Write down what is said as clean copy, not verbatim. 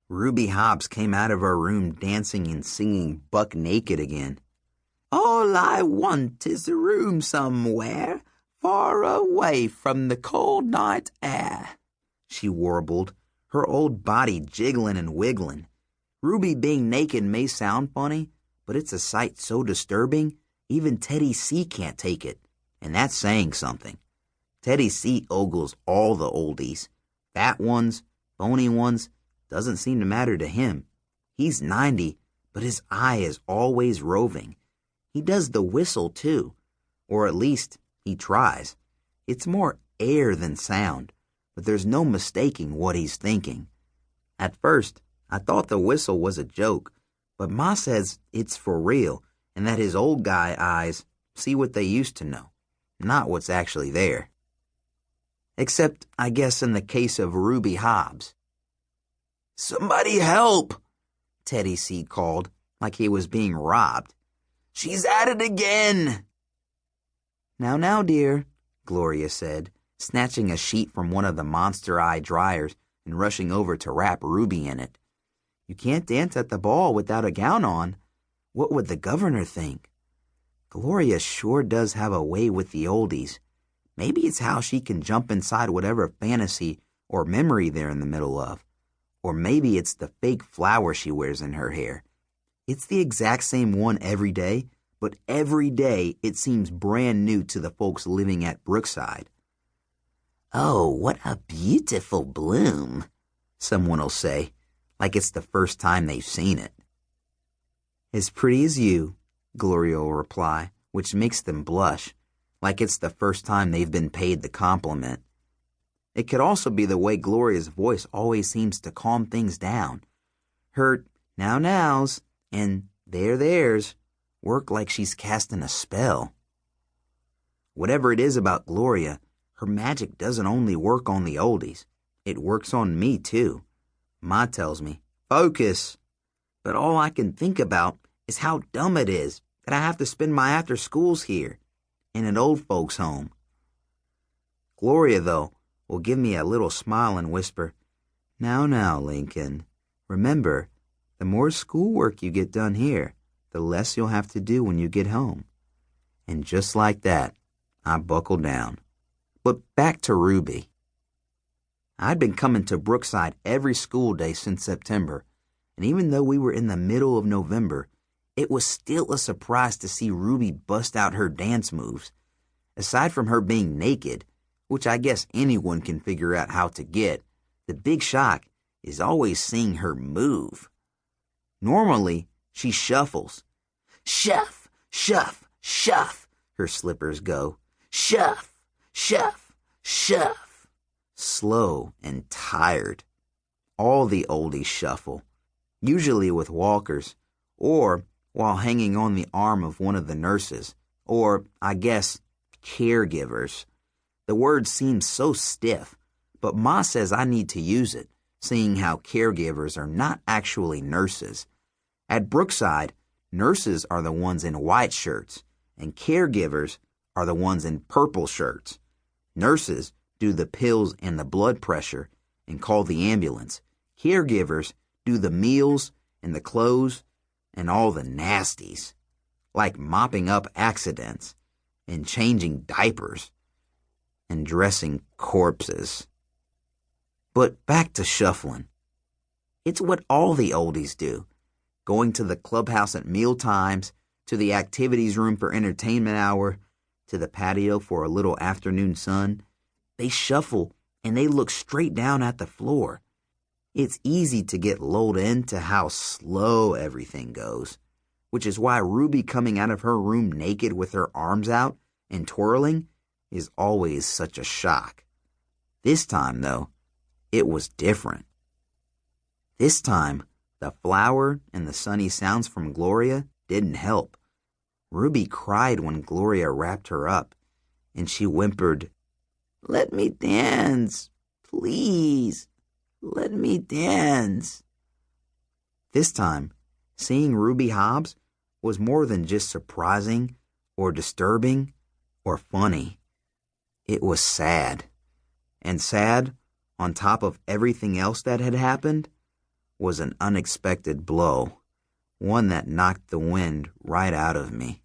Ruby Hobbs came out of her room dancing and singing buck naked again. All I want is a room somewhere far away from the cold night air, she warbled, her old body jiggling and wiggling. Ruby being naked may sound funny, but it's a sight so disturbing, even Teddy C can't take it, and that's saying something. Teddy C ogles all the oldies. Fat ones, bony ones, doesn't seem to matter to him. He's 90, but his eye is always roving. He does the whistle, too, or at least he tries. It's more air than sound, but there's no mistaking what he's thinking. At first, I thought the whistle was a joke, but Ma says it's for real and that his old guy eyes see what they used to know, not what's actually there. Except, I guess, in the case of Ruby Hobbs. Somebody help, Teddy C called, like he was being robbed. She's at it again. Now, dear, Gloria said, snatching a sheet from one of the monster eye dryers and rushing over to wrap Ruby in it. You can't dance at the ball without a gown on. What would the governor think? Gloria sure does have a way with the oldies. Maybe it's how she can jump inside whatever fantasy or memory they're in the middle of. Or maybe it's the fake flower she wears in her hair. It's the exact same one every day, but every day it seems brand new to the folks living at Brookside. Oh, what a beautiful bloom, someone will say, like it's the first time they've seen it. As pretty as you, Gloria will reply, which makes them blush, like it's the first time they've been paid the compliment. It could also be the way Gloria's voice always seems to calm things down. Her now-nows and there's work like she's casting a spell. Whatever it is about Gloria, her magic doesn't only work on the oldies. It works on me, too. Ma tells me, focus. But all I can think about is how dumb it is that I have to spend my after-schools here, in an old folks' home. Gloria, though, will give me a little smile and whisper, Now, Lincoln, remember, the more schoolwork you get done here, the less you'll have to do when you get home. And just like that, I buckle down. But back to Ruby. I'd been coming to Brookside every school day since September, and even though we were in the middle of November, it was still a surprise to see Ruby bust out her dance moves. Aside from her being naked, which I guess anyone can figure out how to get, the big shock is always seeing her move. Normally, she shuffles. Shuff, shuff, shuff, her slippers go. Shuff, shuff, shuff. Slow and tired. All the oldies shuffle, usually with walkers, or while hanging on the arm of one of the nurses, or, I guess, caregivers. The word seems so stiff, but Ma says I need to use it, seeing how caregivers are not actually nurses. At Brookside, nurses are the ones in white shirts, and caregivers are the ones in purple shirts. Nurses do the pills and the blood pressure and call the ambulance. Caregivers do the meals and the clothes and all the nasties, like mopping up accidents and changing diapers and dressing corpses. But back to shuffling. It's what all the oldies do. Going to the clubhouse at meal times, to the activities room for entertainment hour, to the patio for a little afternoon sun. They shuffle and they look straight down at the floor. It's easy to get lulled into how slow everything goes, which is why Ruby coming out of her room naked with her arms out and twirling is always such a shock. This time, though, it was different. This time, the flower and the sunny sounds from Gloria didn't help. Ruby cried when Gloria wrapped her up, and she whimpered, "Let me dance, please, let me dance." This time, seeing Ruby Hobbs was more than just surprising or disturbing or funny. It was sad. And sad, on top of everything else that had happened, was an unexpected blow, one that knocked the wind right out of me.